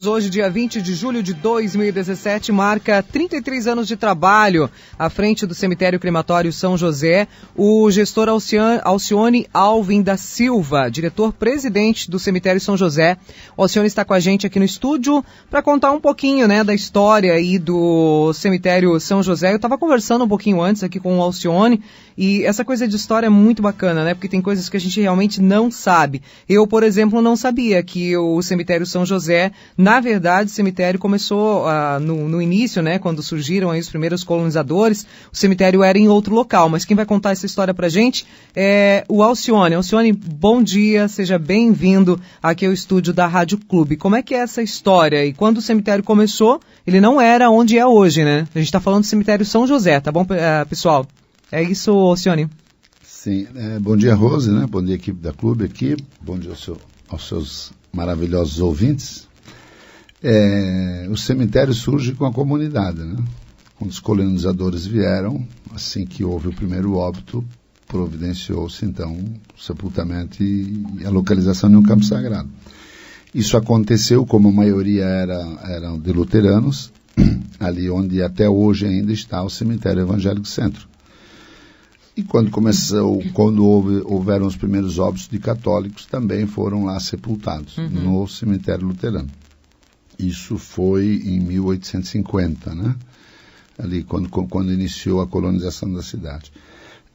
Hoje, dia 20 de julho de 2017, marca 33 anos de trabalho à frente do cemitério crematório São José, o gestor Alcione Alvim da Silva, diretor-presidente do cemitério São José. O Alcione está com a gente aqui no estúdio para contar um pouquinho, da história aí do cemitério São José. Eu estava conversando um pouquinho antes aqui com o Alcione e essa coisa de história é muito bacana, porque tem coisas que a gente realmente não sabe. Eu, por exemplo, não sabia que o cemitério São José, na verdade, o cemitério começou no início, quando surgiram aí os primeiros colonizadores, o cemitério era em outro local, mas quem vai contar essa história pra gente é o Alcione. Alcione, bom dia, seja bem-vindo aqui ao estúdio da Rádio Clube. Como é que é essa história? E quando o cemitério começou, ele não era onde é hoje, né? A gente está falando do cemitério São José, tá bom, pessoal? É isso, Alcione? Sim, bom dia, Rose, Bom dia, equipe da Clube aqui, bom dia aos seus maravilhosos ouvintes. O cemitério surge com a comunidade, Quando os colonizadores vieram, assim que houve o primeiro óbito, providenciou-se então o sepultamento e a localização de um campo sagrado. Isso aconteceu, como a maioria eram de luteranos, ali onde até hoje ainda está o cemitério evangélico centro. E quando houveram os primeiros óbitos de católicos, também foram lá sepultados, no cemitério luterano. Isso foi em 1850, ali quando iniciou a colonização da cidade.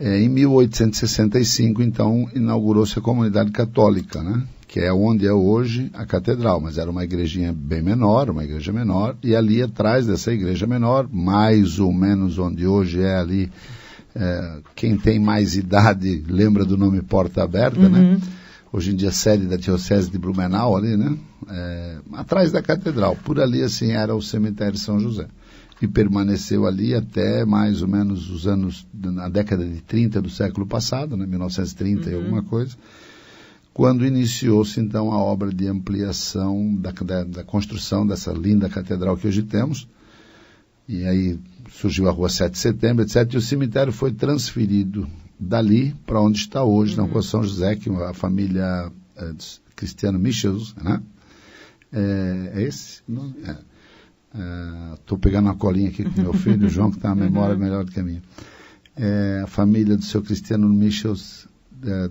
Em 1865, então, inaugurou-se a comunidade católica, que é onde é hoje a catedral, mas era uma igrejinha bem menor, e ali atrás dessa igreja menor, mais ou menos onde hoje é ali, quem tem mais idade lembra do nome Porta Aberta, Hoje em dia sede da Diocese de Blumenau ali, atrás da catedral. Por ali, assim, era o cemitério São José. E permaneceu ali até mais ou menos os anos, na década de 30 do século passado, 1930 e alguma coisa, quando iniciou-se, então, a obra de ampliação da construção dessa linda catedral que hoje temos. E aí surgiu a Rua 7 de Setembro, etc. E o cemitério foi transferido dali para onde está hoje, na Rua São José, que a família Cristiano Michels, é esse? Estou pegando uma colinha aqui com meu filho, João, que tem uma memória melhor do que a minha. A família do seu Cristiano Michels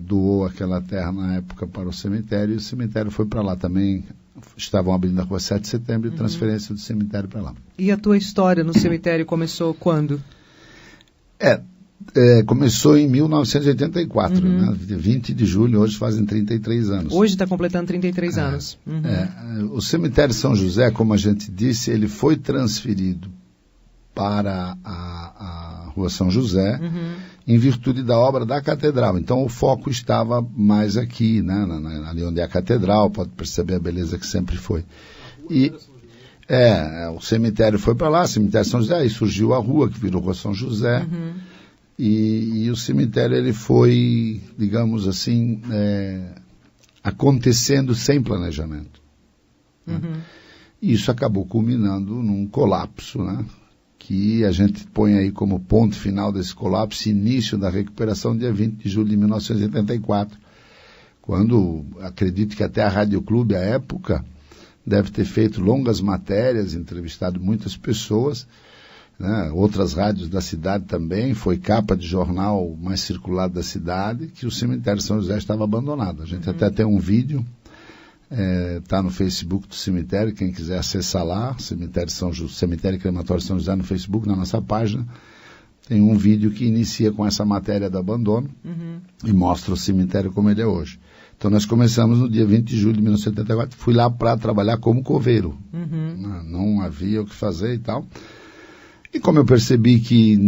doou aquela terra na época para o cemitério, e o cemitério foi para lá também. Estavam abrindo a Rua 7 de Setembro e transferência do cemitério para lá. E a tua história no cemitério começou quando? Começou em 1984, 20 de julho, hoje fazem 33 anos. Hoje está completando 33 anos. O cemitério São José, como a gente disse, ele foi transferido para a Rua São José, em virtude da obra da catedral. Então o foco estava mais aqui, ali onde é a catedral, pode perceber a beleza que sempre foi. E o cemitério foi para lá, cemitério São José, aí surgiu a rua, que virou Rua São José, e o cemitério ele foi, digamos assim, acontecendo sem planejamento. E isso acabou culminando num colapso, que a gente põe aí como ponto final desse colapso, início da recuperação, dia 20 de julho de 1984, quando, acredito que até a Rádio Clube, à época, deve ter feito longas matérias, entrevistado muitas pessoas, outras rádios da cidade também, foi capa de jornal mais circulado da cidade, que o cemitério São José estava abandonado. A gente até tem um vídeo, está no Facebook do cemitério, quem quiser acessar lá, Cemitério Crematório São José no Facebook, na nossa página, tem um vídeo que inicia com essa matéria do abandono e mostra o cemitério como ele é hoje. Então nós começamos no dia 20 de julho de 1974, fui lá para trabalhar como coveiro, não havia o que fazer e tal. E como eu percebi que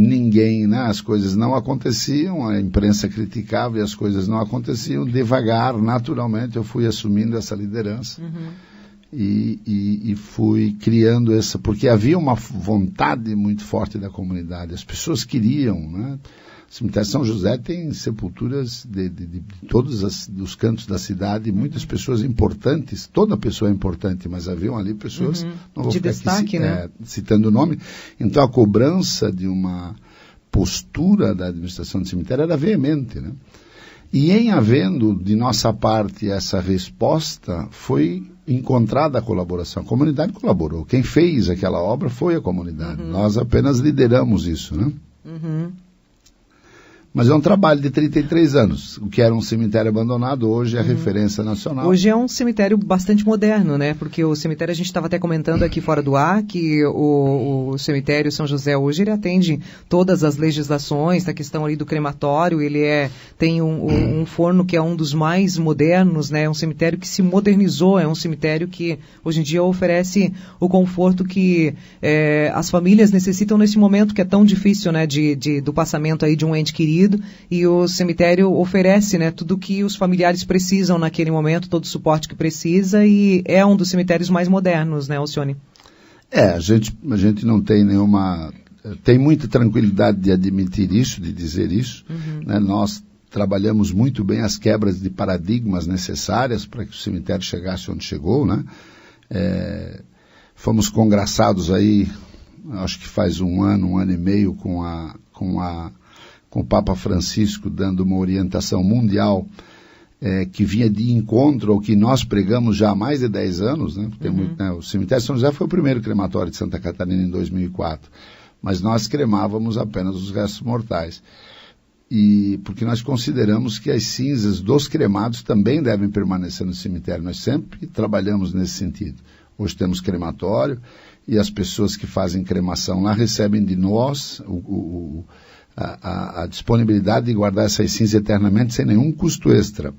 as coisas não aconteciam, a imprensa criticava e as coisas não aconteciam, devagar, naturalmente, eu fui assumindo essa liderança e fui criando porque havia uma vontade muito forte da comunidade, as pessoas queriam, O cemitério São José tem sepulturas de todos os cantos da cidade, muitas pessoas importantes, toda pessoa é importante, mas haviam ali pessoas, não vou de ficar destaque, aqui, citando o nome. Então a cobrança de uma postura da administração do cemitério era veemente, E em havendo de nossa parte essa resposta, foi encontrada a colaboração. A comunidade colaborou. Quem fez aquela obra foi a comunidade. Nós apenas lideramos isso, né? Mas é um trabalho de 33 anos. O que era um cemitério abandonado, hoje é referência nacional. Hoje é um cemitério bastante moderno, né? Porque o cemitério, a gente estava até comentando aqui fora do ar, que o cemitério São José hoje, ele atende todas as legislações, da questão ali do crematório, ele tem um forno que é um dos mais modernos, né? É um cemitério que se modernizou, é um cemitério que hoje em dia oferece o conforto que as famílias necessitam nesse momento que é tão difícil, né? Do passamento aí de um ente querido. E o cemitério oferece, né, tudo que os familiares precisam naquele momento, todo o suporte que precisa, e é um dos cemitérios mais modernos, né, Alcione? A gente não tem nenhuma... Tem muita tranquilidade de admitir isso, de dizer isso. Né? Nós trabalhamos muito bem as quebras de paradigmas necessárias para que o cemitério chegasse onde chegou, né? Fomos congraçados aí, acho que faz um ano e meio, com o Papa Francisco dando uma orientação mundial que vinha de encontro ao que nós pregamos já há mais de 10 anos, né? Tem muito, né? O cemitério São José foi o primeiro crematório de Santa Catarina em 2004, mas nós cremávamos apenas os restos mortais. E porque nós consideramos que as cinzas dos cremados também devem permanecer no cemitério. Nós sempre trabalhamos nesse sentido. Hoje temos crematório e as pessoas que fazem cremação lá recebem de nós a disponibilidade de guardar essas cinzas eternamente sem nenhum custo extra,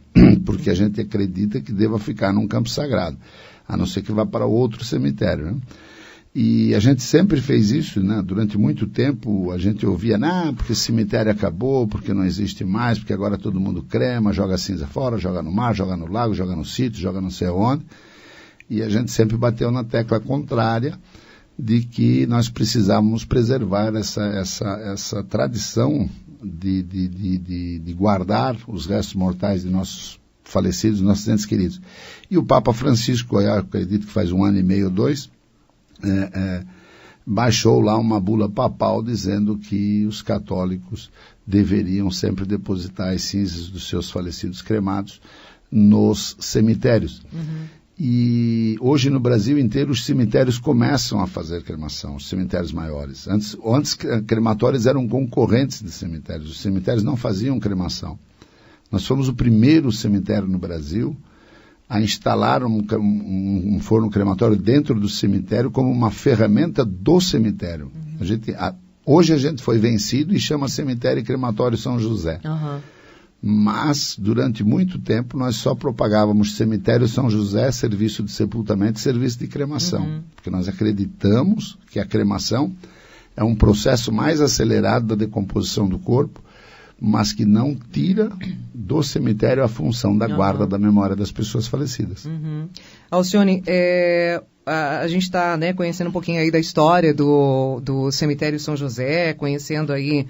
porque a gente acredita que deva ficar num campo sagrado, a não ser que vá para outro cemitério, né? E a gente sempre fez isso, né? Durante muito tempo a gente ouvia, porque esse cemitério acabou, porque não existe mais, porque agora todo mundo crema, joga a cinza fora, joga no mar, joga no lago, joga no sítio, joga não sei onde, e a gente sempre bateu na tecla contrária de que nós precisávamos preservar essa tradição de guardar os restos mortais de nossos falecidos, nossos entes queridos. E o Papa Francisco, eu acredito que faz 1 ano e meio ou 2, baixou lá uma bula papal dizendo que os católicos deveriam sempre depositar as cinzas dos seus falecidos cremados nos cemitérios. E hoje no Brasil inteiro os cemitérios começam a fazer cremação, os cemitérios maiores. Antes crematórios eram concorrentes de cemitérios, os cemitérios não faziam cremação. Nós fomos o primeiro cemitério no Brasil a instalar um forno crematório dentro do cemitério como uma ferramenta do cemitério. Hoje a gente foi vencido e chama Cemitério e Crematório São José. Mas, durante muito tempo, nós só propagávamos Cemitério São José, serviço de sepultamento e serviço de cremação. Porque nós acreditamos que a cremação é um processo mais acelerado da decomposição do corpo, mas que não tira do cemitério a função da guarda da memória das pessoas falecidas. Alcione, a gente está, né, conhecendo um pouquinho aí da história do cemitério São José, conhecendo aí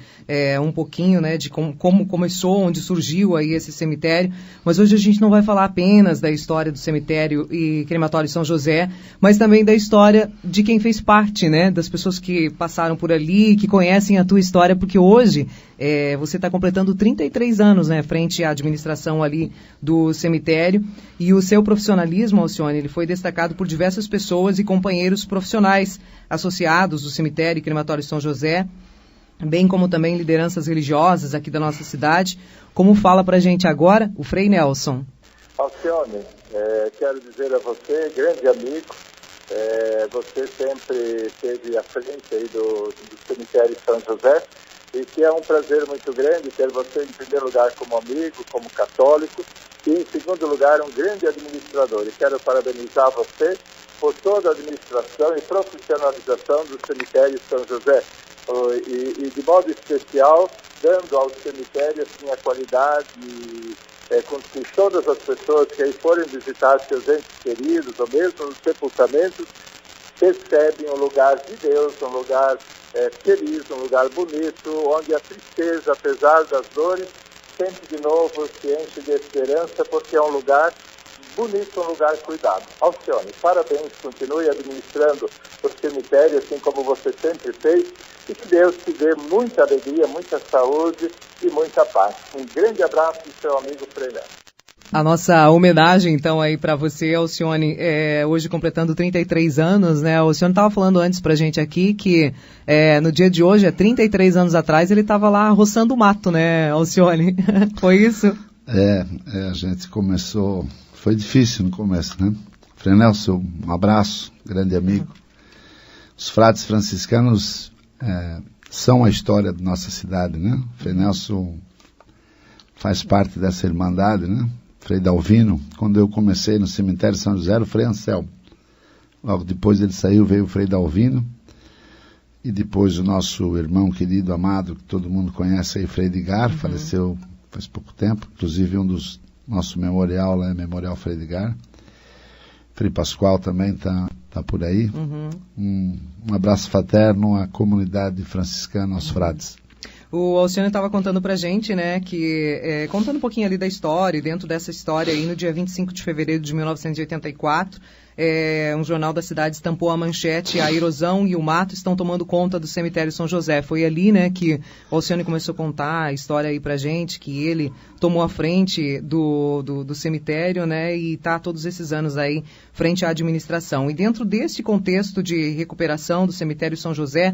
um pouquinho, né, de como começou, onde surgiu aí esse cemitério, mas hoje a gente não vai falar apenas da história do cemitério e crematório São José, mas também da história de quem fez parte, né, das pessoas que passaram por ali, que conhecem a tua história, porque hoje você está completando 33 anos, né, frente à administração ali do cemitério, e o seu profissionalismo, Alcione, ele foi destacado por diversas pessoas e companheiros profissionais associados do cemitério e crematório São José, bem como também lideranças religiosas aqui da nossa cidade, como fala pra gente agora o Frei Nelson. Alcione, quero dizer a você, grande amigo, você sempre esteve à frente aí do cemitério São José, e que é um prazer muito grande ter você em primeiro lugar como amigo, como católico, e em segundo lugar um grande administrador. E quero parabenizar você por toda a administração e profissionalização do cemitério São José. E de modo especial, dando ao cemitério assim, a qualidade com que todas as pessoas que aí forem visitar seus entes queridos, ou mesmo nos sepultamentos, percebem um lugar de Deus, um lugar feliz, um lugar bonito, onde a tristeza, apesar das dores, sempre de novo se enche de esperança, porque é um lugar bonito, um lugar cuidado. Alcione, parabéns, continue administrando o cemitério, assim como você sempre fez, e que Deus te dê muita alegria, muita saúde e muita paz. Um grande abraço do seu amigo Frei Nelson. A nossa homenagem, então, aí para você, Alcione, hoje completando 33 anos, né? O Alcione estava falando antes pra gente aqui que no dia de hoje, há 33 anos atrás, ele estava lá roçando o mato, né, Alcione? Foi isso? A gente começou, foi difícil no começo, né? Frei Nelson, um abraço, grande amigo. Os frades franciscanos são a história da nossa cidade, né? Frei Nelson faz parte dessa irmandade, né? Frei Dalvino, quando eu comecei no cemitério São José, era o Frei Anselmo. Logo depois ele saiu, veio o Frei Dalvino, e depois o nosso irmão querido, amado, que todo mundo conhece aí, Frei Edgar, faleceu faz pouco tempo, inclusive um dos nosso memorial lá é Memorial Frei Edgar. Frei Pascoal também está por aí. Um abraço fraterno à comunidade franciscana, aos frades. O Alcione estava contando pra gente, né, que contando um pouquinho ali da história, e dentro dessa história aí, no dia 25 de fevereiro de 1984, um jornal da cidade estampou a manchete: a erosão e o mato estão tomando conta do cemitério São José. Foi ali, né, que o Alcione começou a contar a história aí pra gente, que ele tomou a frente do cemitério, né, e está todos esses anos aí frente à administração. E dentro desse contexto de recuperação do cemitério São José,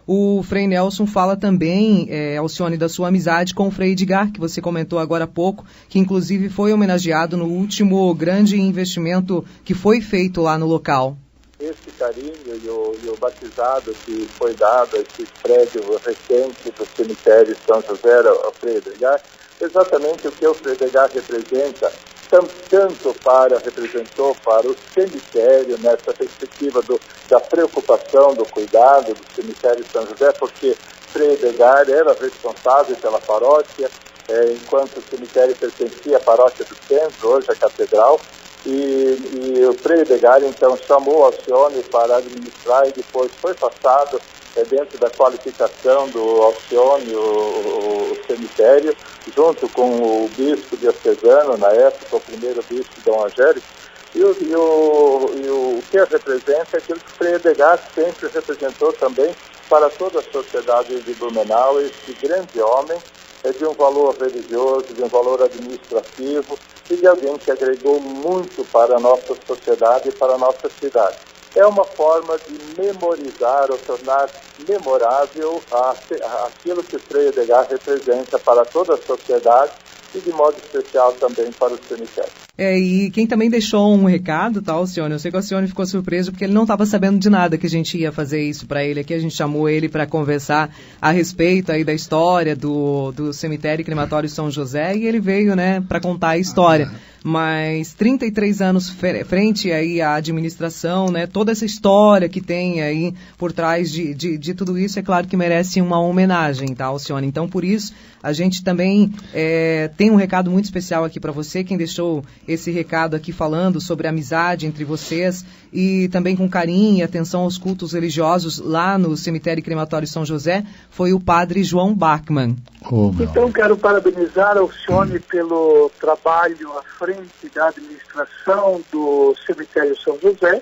o Frei Nelson fala também, Alcione, da sua amizade com o Frei Edgar, que você comentou agora há pouco, que inclusive foi homenageado no último grande investimento que foi feito lá no local. Esse carinho e o batizado que foi dado a esse prédio recente do cemitério São José ao Frei Edgar, exatamente o que o Frei Edgar representa, representou para o cemitério nessa perspectiva da preocupação, do cuidado do cemitério São José, porque Frei Edgar era responsável pela paróquia, enquanto o cemitério pertencia à paróquia do centro, hoje a catedral, e o Frei Edgar então chamou Alcione para administrar, e depois foi passado dentro da qualificação do Alcione o cemitério, junto com o bispo diocesano, na época, o primeiro bispo, Dom Angélico, e o que representa é aquilo que o Frei Edgar sempre representou também para toda a sociedade de Blumenau, esse grande homem de um valor religioso, de um valor administrativo e de alguém que agregou muito para a nossa sociedade e para a nossa cidade. É uma forma de memorizar ou tornar memorável aquilo que o Frei Edgar representa para toda a sociedade e de modo especial também para o cemitério. E quem também deixou um recado, tá, Alcione? Eu sei que o Alcione ficou surpreso porque ele não estava sabendo de nada que a gente ia fazer isso para ele aqui. A gente chamou ele para conversar a respeito aí da história do cemitério e crematório São José, e ele veio, né, para contar a história. Mas 33 anos frente aí à administração, né, toda essa história que tem aí por trás de tudo isso, é claro que merece uma homenagem, tá, Alcione? Então, por isso, a gente também tem um recado muito especial aqui para você. Quem deixou esse recado aqui falando sobre a amizade entre vocês e também com carinho e atenção aos cultos religiosos lá no cemitério e crematório São José foi o padre João Bachmann. Então, quero parabenizar a Alcione pelo trabalho à frente da administração do cemitério São José.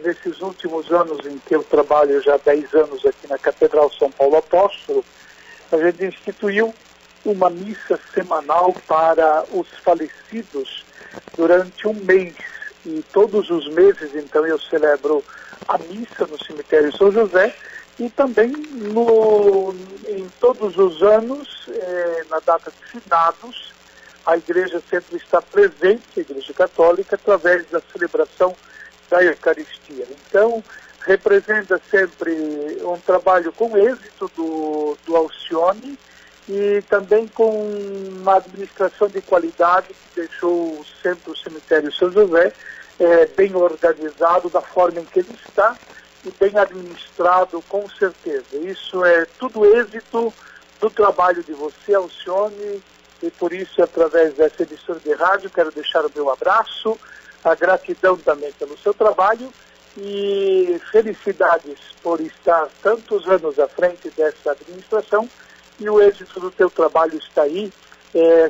Nesses últimos anos em que eu trabalho, já há 10 anos aqui na Catedral São Paulo Apóstolo, a gente instituiu uma missa semanal para os falecidos durante um mês. E todos os meses, então, eu celebro a missa no cemitério São José. E também em todos os anos, na data de finados, a igreja sempre está presente, a Igreja Católica, através da celebração da Eucaristia. Então, representa sempre um trabalho com êxito do Alcione e também com uma administração de qualidade que deixou sempre o cemitério São José bem organizado da forma em que ele está, e bem administrado, com certeza. Isso é tudo êxito do trabalho de você, Alcione, e por isso, através dessa emissora de rádio, quero deixar o meu abraço, a gratidão também pelo seu trabalho e felicidades por estar tantos anos à frente dessa administração, e o êxito do teu trabalho está aí,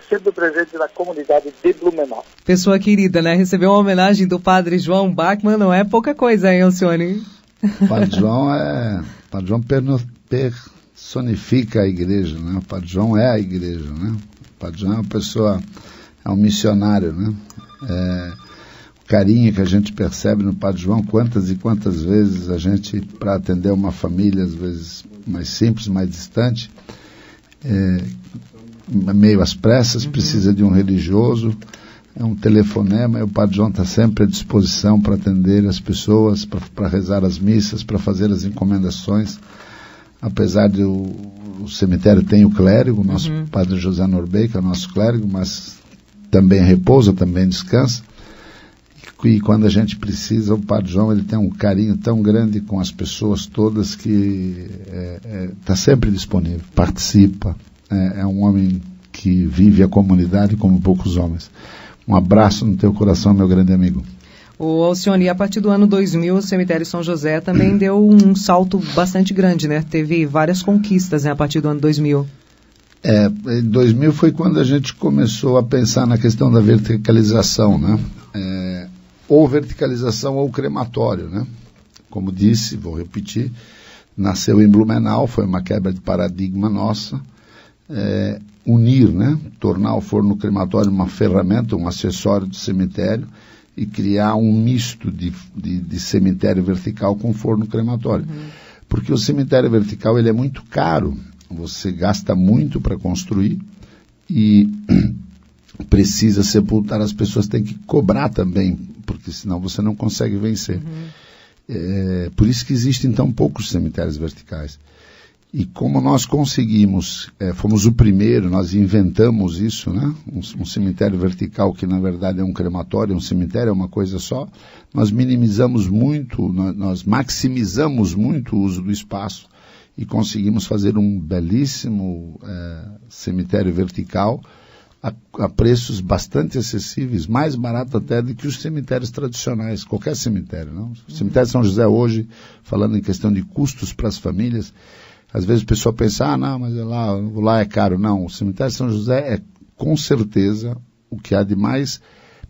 sendo presente na comunidade de Blumenau. Pessoa querida, né? Receber uma homenagem do padre João Bachmann não é pouca coisa, hein, Alcione? Padre João personifica a igreja, né? O Padre João é a igreja, né? O Padre João é uma pessoa é um missionário, né? O carinho que a gente percebe no Padre João, quantas e quantas vezes a gente, para atender uma família, às vezes mais simples, mais distante, meio às pressas, precisa de um religioso, é um telefonema, e o Padre João está sempre à disposição para atender as pessoas, para rezar as missas, para fazer as encomendações. Apesar de o cemitério tem o clérigo, o nosso Padre José Norbey, que é o nosso clérigo, mas também repousa, também descansa. E quando a gente precisa, o Padre João ele tem um carinho tão grande com as pessoas todas que está sempre disponível, participa. É um homem que vive a comunidade como poucos homens. Um abraço no teu coração, meu grande amigo. O Alcione, a partir do ano 2000, o cemitério São José também deu um salto bastante grande, né? Teve várias conquistas, né, a partir do ano 2000. Em 2000 foi quando a gente começou a pensar na questão da verticalização, né? Ou verticalização ou crematório, né? Como disse, vou repetir, nasceu em Blumenau, foi uma quebra de paradigma nossa, unir, né? Tornar o forno crematório uma ferramenta, um acessório do cemitério e criar um misto de cemitério vertical com forno crematório. Porque o cemitério vertical ele é muito caro, você gasta muito para construir e precisa sepultar, as pessoas têm que cobrar também, porque senão você não consegue vencer. Por isso que existem tão poucos cemitérios verticais. E como nós conseguimos, fomos o primeiro, nós inventamos isso, né? Um cemitério vertical que na verdade é um crematório, um cemitério é uma coisa só, nós minimizamos muito, nós maximizamos muito o uso do espaço e conseguimos fazer um belíssimo cemitério vertical a preços bastante acessíveis, mais barato até do que os cemitérios tradicionais, qualquer cemitério, não? O cemitério de São José hoje, falando em questão de custos para as famílias, às vezes o pessoal pensa, não, mas lá é caro. Não, o cemitério de São José é com certeza o que há de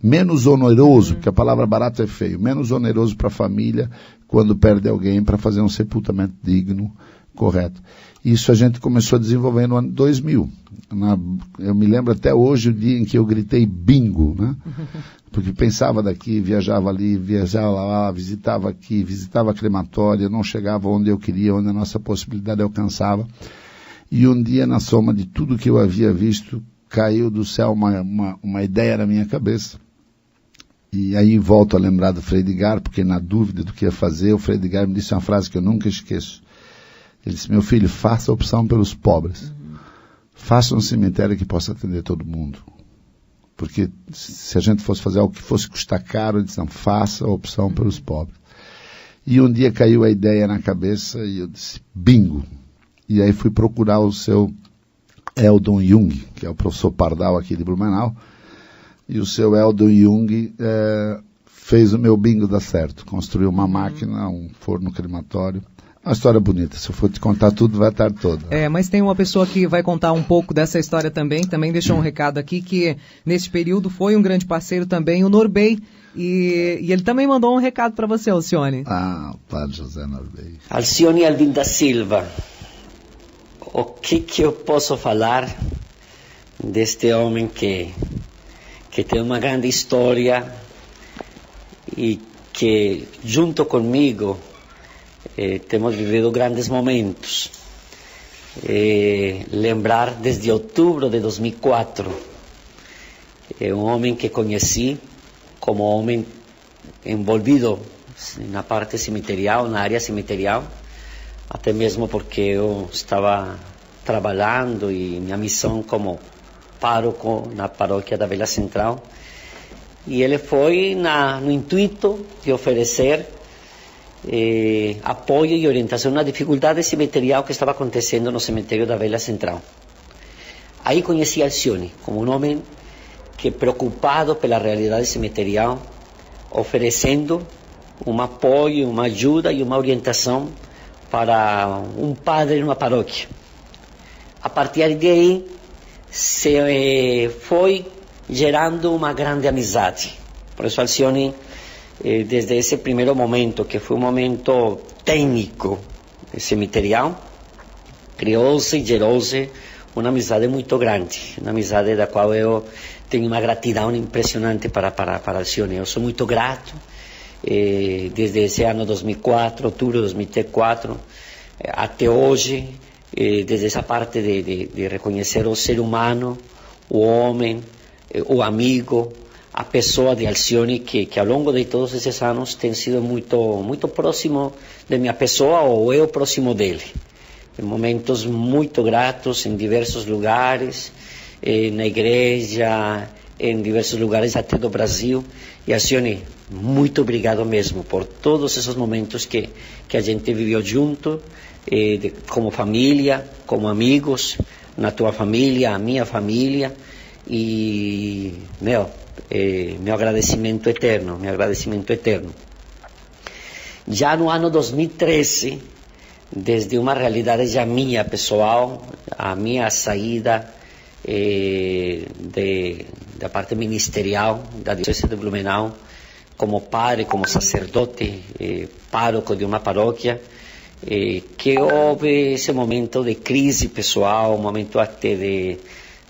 menos oneroso, porque a palavra barato é feio, menos oneroso para a família quando perde alguém para fazer um sepultamento digno, correto. Isso a gente começou a desenvolver no ano 2000. Eu me lembro até hoje o dia em que eu gritei bingo, né? Porque pensava daqui, viajava ali, viajava lá, visitava aqui, visitava a crematória, não chegava onde eu queria, onde a nossa possibilidade alcançava. E um dia, na soma de tudo que eu havia visto, caiu do céu uma ideia na minha cabeça. E aí volto a lembrar do Frei Edgar, porque na dúvida do que ia fazer, o Frei Edgar me disse uma frase que eu nunca esqueço. Ele disse, meu filho, faça a opção pelos pobres. Faça um cemitério que possa atender todo mundo. Porque se a gente fosse fazer algo que fosse custar caro, ele disse, não, faça a opção pelos pobres. E um dia caiu a ideia na cabeça e eu disse, bingo. E aí fui procurar o seu Eldon Jung, que é o professor Pardal aqui de Blumenau. E o seu Eldon Jung fez o meu bingo dar certo. Construiu uma máquina, um forno crematório. Uma história bonita, se eu for te contar tudo, vai estar toda. Mas tem uma pessoa que vai contar um pouco dessa história também deixou um recado aqui, que nesse período foi um grande parceiro também, o Norbey, e ele também mandou um recado para você, Alcione. O Padre José Norbey. Alcione Alvim da Silva, o que eu posso falar deste homem que tem uma grande história e que junto comigo temos vivido grandes momentos. Lembrar desde outubro de 2004, um homem que conheci como homem envolvido na parte cemiterial, na área cemiterial, até mesmo porque eu estava trabalhando e minha missão como pároco na paróquia da Vila Central, e ele foi no intuito de oferecer apoio e orientação na dificuldade cemiterial que estava acontecendo no cemitério da Vila Central. Aí conheci Alcione como um homem que, preocupado pela realidade cemiterial, oferecendo um apoio, uma ajuda e uma orientação para um padre numa paróquia. A partir daí se foi gerando uma grande amizade. Por isso Alcione, desde esse primeiro momento, que foi um momento técnico cemiterial, criou-se e gerou-se uma amizade muito grande, uma amizade da qual eu tenho uma gratidão impressionante para Alcione. Eu sou muito grato, desde esse ano 2004, outubro de 2004, até hoje, desde essa parte de reconhecer o ser humano, o homem, o amigo, a pessoa de Alcione, que ao longo de todos esses anos tem sido muito próximo de minha pessoa, ou eu próximo dele. Em momentos muito gratos, em diversos lugares, na igreja, em diversos lugares até do Brasil. E Alcione, muito obrigado mesmo por todos esses momentos que a gente viveu junto, como família, como amigos, na tua família, a minha família. E, meu agradecimento eterno, Já no ano 2013, desde uma realidade já minha pessoal, a minha saída da parte ministerial da Diocese de Blumenau, como padre, como sacerdote, pároco de uma paróquia, que houve esse momento de crise pessoal, um momento até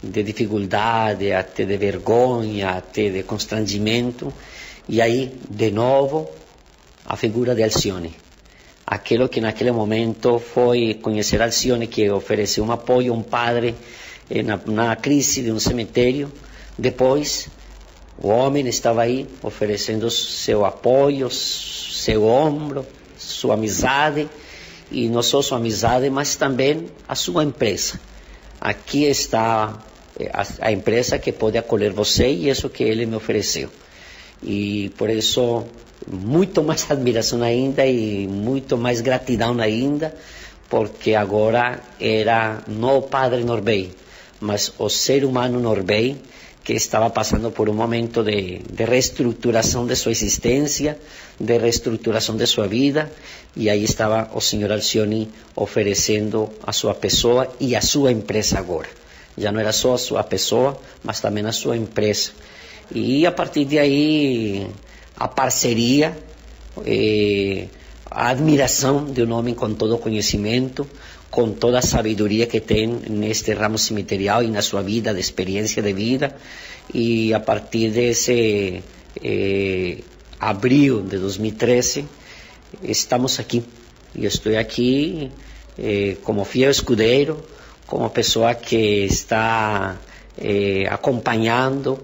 de dificuldade, até de vergonha, até de constrangimento, e aí, de novo, a figura de Alcione. Aquilo que naquele momento foi conhecer Alcione, que ofereceu um apoio a um padre na crise de um cemitério. Depois, o homem estava aí oferecendo seu apoio, seu ombro, sua amizade, e não só sua amizade, mas também a sua empresa. Aqui está a empresa que pode acolher você, e isso que ele me ofereceu. E por isso, muito mais admiração ainda e muito mais gratidão ainda, porque agora era não o padre Norbey, mas o ser humano Norbey, que estava passando por um momento de reestruturação de sua existência, de reestruturação de sua vida, e aí estava o senhor Alcione oferecendo a sua pessoa e a sua empresa agora. Já não era só a sua pessoa, mas também a sua empresa. E a partir de aí, a parceria, a admiração de um homem com todo o conhecimento, com toda a sabedoria que tem neste ramo cemiterial e na sua vida, de experiência de vida. E a partir desse abril de 2013, estamos aqui. Eu estou aqui como fiel escudeiro, como pessoa que está acompanhando,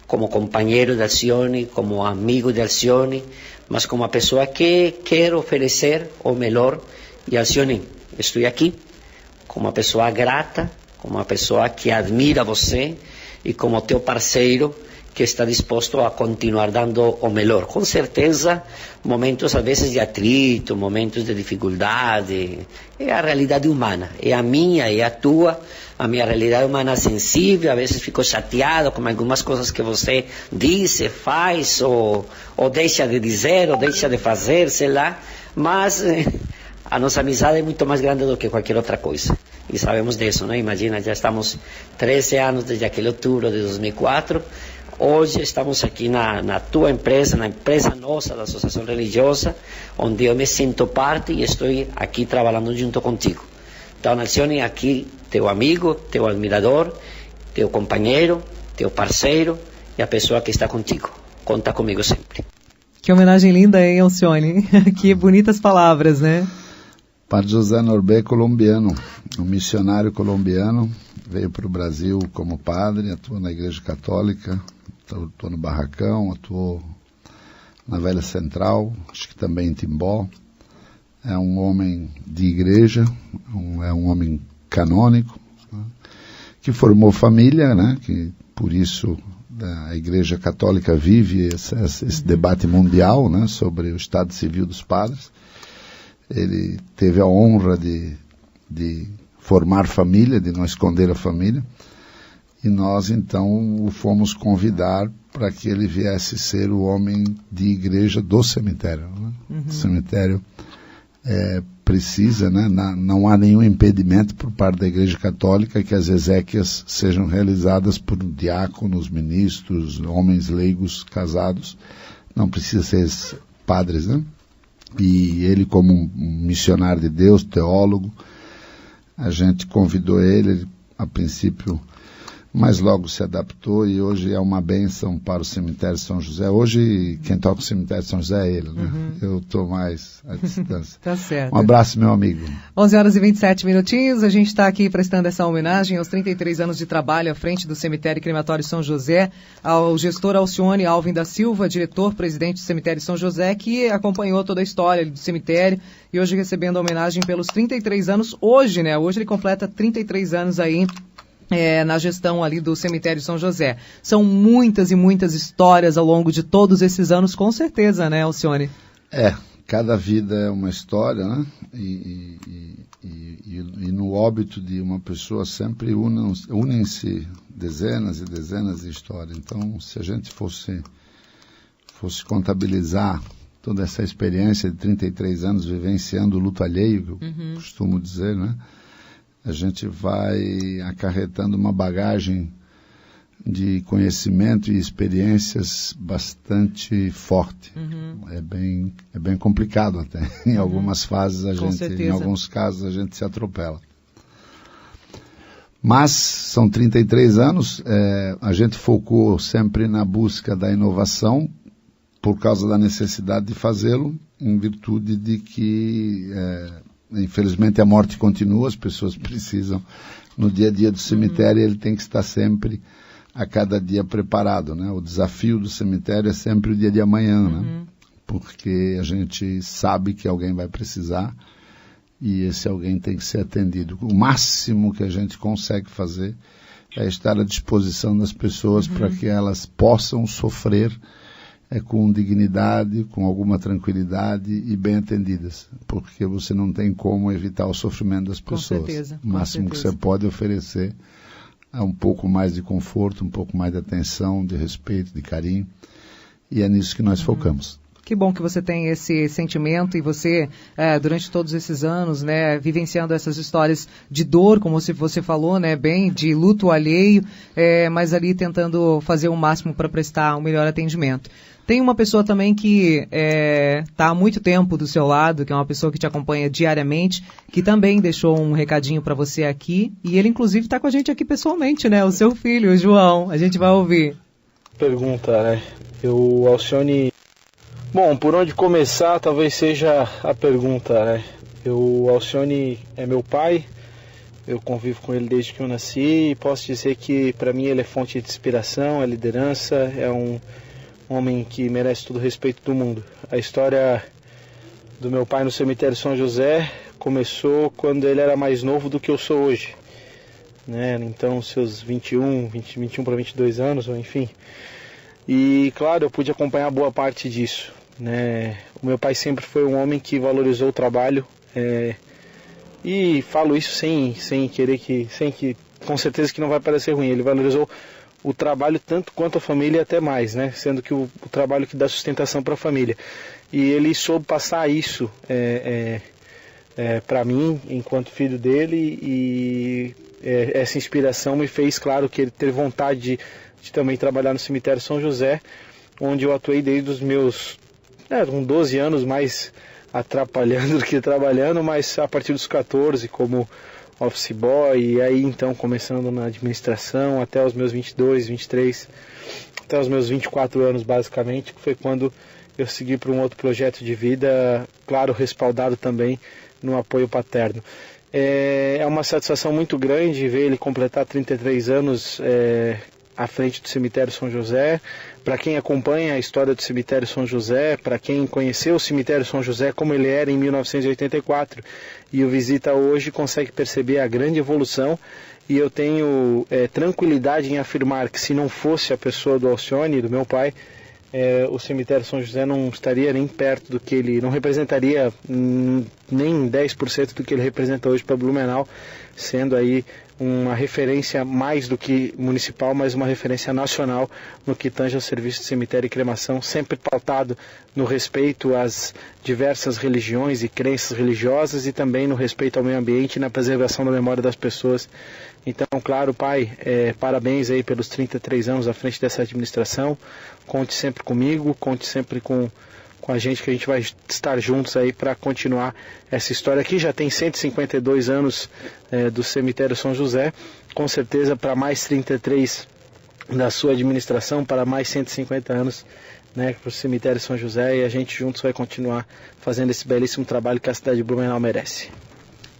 como companheiro de Alcione, como amigo de Alcione, mas como uma pessoa que quer oferecer o melhor. E Alcione, estou aqui como uma pessoa grata, como uma pessoa que admira você e como teu parceiro que está disposto a continuar dando o melhor. Com certeza, momentos às vezes de atrito, momentos de dificuldade, é a realidade humana, é a minha, é a tua, a minha realidade humana sensível. Às vezes fico chateado com algumas coisas que você diz, faz, ou deixa de dizer, ou deixa de fazer, sei lá, mas a nossa amizade é muito mais grande do que qualquer outra coisa. E sabemos disso, né? Imagina, já estamos 13 anos desde aquele outubro de 2004. Hoje estamos aqui na tua empresa, na empresa nossa da Associação Religiosa, onde eu me sinto parte e estou aqui trabalhando junto contigo. Então, Alcione, aqui, teu amigo, teu admirador, teu companheiro, teu parceiro e a pessoa que está contigo. Conta comigo sempre. Que homenagem linda, hein, Alcione? Que bonitas palavras, né? Padre José Norbey é colombiano, um missionário colombiano, veio para o Brasil como padre, atuou na Igreja Católica, atuou no Barracão, atuou na Velha Central, acho que também em Timbó. É um homem de igreja, é um homem canônico, né, que formou família, né, que por isso a Igreja Católica vive esse debate mundial, né, sobre o estado civil dos padres. Ele teve a honra de formar família, de não esconder a família, e nós então o fomos convidar para que ele viesse ser o homem de igreja do cemitério. Né? O cemitério precisa, né? Não há nenhum impedimento por parte da Igreja Católica que as exéquias sejam realizadas por diáconos, ministros, homens leigos casados, não precisa ser padres, né? E ele, como um missionário de Deus, teólogo, a gente convidou ele a princípio, mas logo se adaptou e hoje é uma bênção para o cemitério São José. Hoje quem toca o cemitério São José é ele, né? Eu estou mais à distância. Tá certo. Um abraço, meu amigo. 11h27, a gente está aqui prestando essa homenagem aos 33 anos de trabalho à frente do cemitério crematório São José, ao gestor Alcione Alvim da Silva, diretor-presidente do cemitério São José, que acompanhou toda a história do cemitério e hoje recebendo a homenagem pelos 33 anos, hoje, né? Hoje ele completa 33 anos aí, na gestão ali do cemitério São José. São muitas e muitas histórias ao longo de todos esses anos, com certeza, né, Alcione? Cada vida é uma história, né? E no óbito de uma pessoa sempre unem-se dezenas e dezenas de histórias. Então, se a gente fosse contabilizar toda essa experiência de 33 anos vivenciando o luto alheio, que eu costumo dizer, né? A gente vai acarretando uma bagagem de conhecimento e experiências bastante forte. É bem complicado até. Em algumas fases em alguns casos a gente se atropela. Mas são 33 anos, a gente focou sempre na busca da inovação por causa da necessidade de fazê-lo, em virtude de que infelizmente a morte continua, as pessoas precisam, no dia a dia do cemitério, ele tem que estar sempre, a cada dia, preparado, né? O desafio do cemitério é sempre o dia de amanhã, né? Porque a gente sabe que alguém vai precisar e esse alguém tem que ser atendido. O máximo que a gente consegue fazer é estar à disposição das pessoas para que elas possam sofrer com dignidade, com alguma tranquilidade e bem atendidas, porque você não tem como evitar o sofrimento das pessoas. Com certeza, o máximo que você pode oferecer é um pouco mais de conforto, um pouco mais de atenção, de respeito, de carinho, e é nisso que nós focamos. Que bom que você tem esse sentimento e você, durante todos esses anos, né, vivenciando essas histórias de dor, como você falou, né, bem, de luto alheio, mas ali tentando fazer o máximo para prestar um melhor atendimento. Tem uma pessoa também que está há muito tempo do seu lado, que é uma pessoa que te acompanha diariamente, que também deixou um recadinho para você aqui, e ele inclusive está com a gente aqui pessoalmente, né, o seu filho, o João. A gente vai ouvir. Pergunta, né, o Alcione... Bom, por onde começar talvez seja a pergunta, né? O Alcione é meu pai, eu convivo com ele desde que eu nasci e posso dizer que para mim ele é fonte de inspiração, é liderança, é um homem que merece todo o respeito do mundo. A história do meu pai no cemitério São José começou quando ele era mais novo do que eu sou hoje, né? Então seus 21 para 22 anos, ou enfim. E claro, eu pude acompanhar boa parte disso, né? O meu pai sempre foi um homem que valorizou o trabalho, e falo isso sem querer com certeza que não vai parecer ruim. Ele valorizou o trabalho tanto quanto a família e até mais, né? Sendo que o trabalho que dá sustentação para a família. E ele soube passar isso para mim enquanto filho dele, e essa inspiração me fez, claro, que ele ter vontade de também trabalhar no cemitério São José, onde eu atuei desde os meus com 12 anos, mais atrapalhando do que trabalhando, mas a partir dos 14 como office boy, e aí então começando na administração até os meus 22, 23, até os meus 24 anos basicamente, que foi quando eu segui para um outro projeto de vida, claro, respaldado também no apoio paterno. É uma satisfação muito grande ver ele completar 33 anos à frente do cemitério São José. Para quem acompanha a história do cemitério São José, para quem conheceu o cemitério São José como ele era em 1984 e o visita hoje, consegue perceber a grande evolução, e eu tenho tranquilidade em afirmar que se não fosse a pessoa do Alcione, do meu pai, o cemitério São José não estaria nem perto do que ele, não representaria nem 10% do que ele representa hoje para Blumenau, sendo aí uma referência mais do que municipal, mas uma referência nacional no que tange ao serviço de cemitério e cremação, sempre pautado no respeito às diversas religiões e crenças religiosas, e também no respeito ao meio ambiente e na preservação da memória das pessoas. Então, claro, pai, parabéns aí pelos 33 anos à frente dessa administração. Conte sempre comigo, conte sempre com a gente, que a gente vai estar juntos aí para continuar essa história aqui. Já tem 152 anos do cemitério São José, com certeza para mais 33 da sua administração, para mais 150 anos, né, para o cemitério São José, e a gente juntos vai continuar fazendo esse belíssimo trabalho que a cidade de Blumenau merece.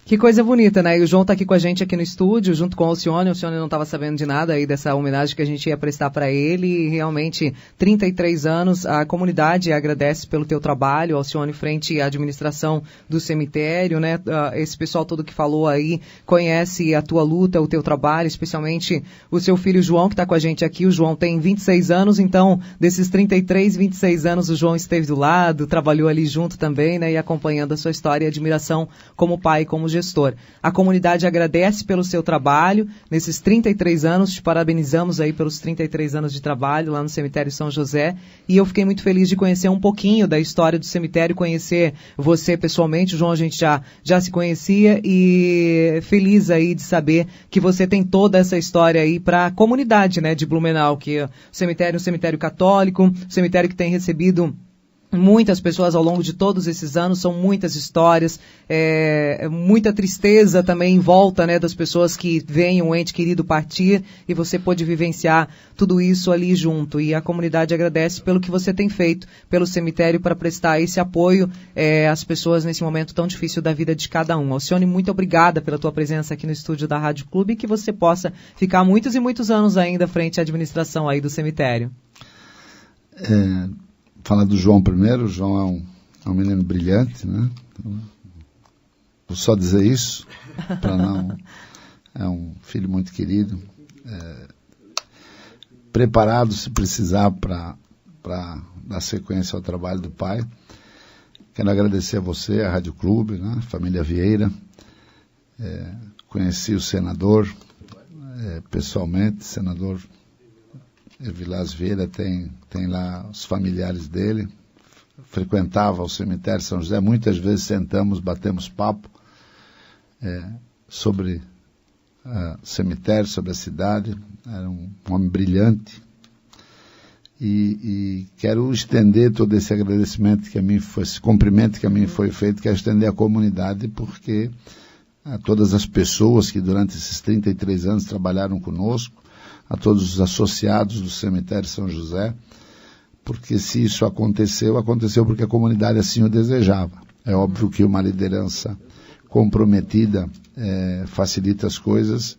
Que coisa bonita, né? E o João está aqui com a gente aqui no estúdio, junto com o Alcione. O Alcione não estava sabendo de nada aí dessa homenagem que a gente ia prestar para ele. E realmente, 33 anos, a comunidade agradece pelo teu trabalho, Alcione, frente à administração do cemitério, né? Esse pessoal todo que falou aí conhece a tua luta, o teu trabalho, especialmente o seu filho João, que está com a gente aqui. O João tem 26 anos, então, desses 33, 26 anos, o João esteve do lado, trabalhou ali junto também, né? E acompanhando a sua história e admiração como pai, como gestor. A comunidade agradece pelo seu trabalho nesses 33 anos, te parabenizamos aí pelos 33 anos de trabalho lá no cemitério São José, e eu fiquei muito feliz de conhecer um pouquinho da história do cemitério, conhecer você pessoalmente. O João, a gente já se conhecia, e feliz aí de saber que você tem toda essa história aí para a comunidade, né, de Blumenau, que o cemitério é um cemitério católico, um cemitério que tem recebido muitas pessoas ao longo de todos esses anos, são muitas histórias, muita tristeza também em volta, né, das pessoas que veem um ente querido partir, e você pôde vivenciar tudo isso ali junto, e a comunidade agradece pelo que você tem feito pelo cemitério para prestar esse apoio às pessoas nesse momento tão difícil da vida de cada um. Alcione, muito obrigada pela tua presença aqui no estúdio da Rádio Clube, e que você possa ficar muitos e muitos anos ainda frente à administração aí do cemitério. Falar do João primeiro. O João é um menino brilhante, né? Vou só dizer isso, para não... É um filho muito querido, preparado, se precisar, para dar sequência ao trabalho do pai. Quero agradecer a você, a Rádio Clube, né? Família Vieira. Conheci o senador pessoalmente, senador Vilas Vieira tem lá os familiares dele, frequentava o cemitério São José, muitas vezes sentamos, batemos papo sobre o cemitério, sobre a cidade. Era um homem brilhante, e quero estender todo esse agradecimento que a mim foi, esse cumprimento que a mim foi feito, quero estender à comunidade, porque a todas as pessoas que durante esses 33 anos trabalharam conosco, a todos os associados do cemitério São José, porque se isso aconteceu porque a comunidade assim o desejava. É óbvio que uma liderança comprometida facilita as coisas,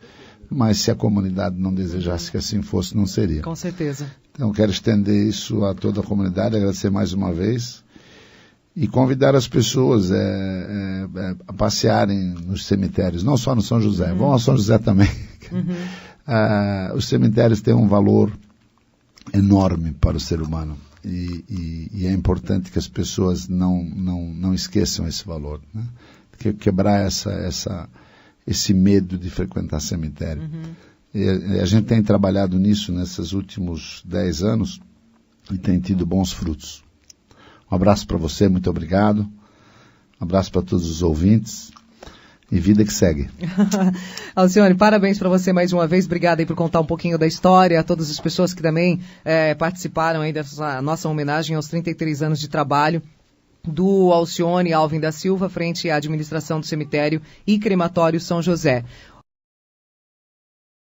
mas se a comunidade não desejasse que assim fosse, não seria. Com certeza. Então quero estender isso a toda a comunidade, agradecer mais uma vez, e convidar as pessoas a passearem nos cemitérios, não só no São José, vão ao São José também. Os cemitérios têm um valor enorme para o ser humano, e é importante que as pessoas não esqueçam esse valor, né? Quebrar esse medo de frequentar cemitério. E a gente tem trabalhado nisso nesses últimos 10 anos e tem tido bons frutos. Um abraço para você, muito obrigado. Um abraço para todos os ouvintes. E vida que segue. Alcione, parabéns para você mais uma vez. Obrigada aí por contar um pouquinho da história. A todas as pessoas que também participaram aí dessa nossa homenagem aos 33 anos de trabalho do Alcione Alvim da Silva, frente à administração do cemitério e crematório São José.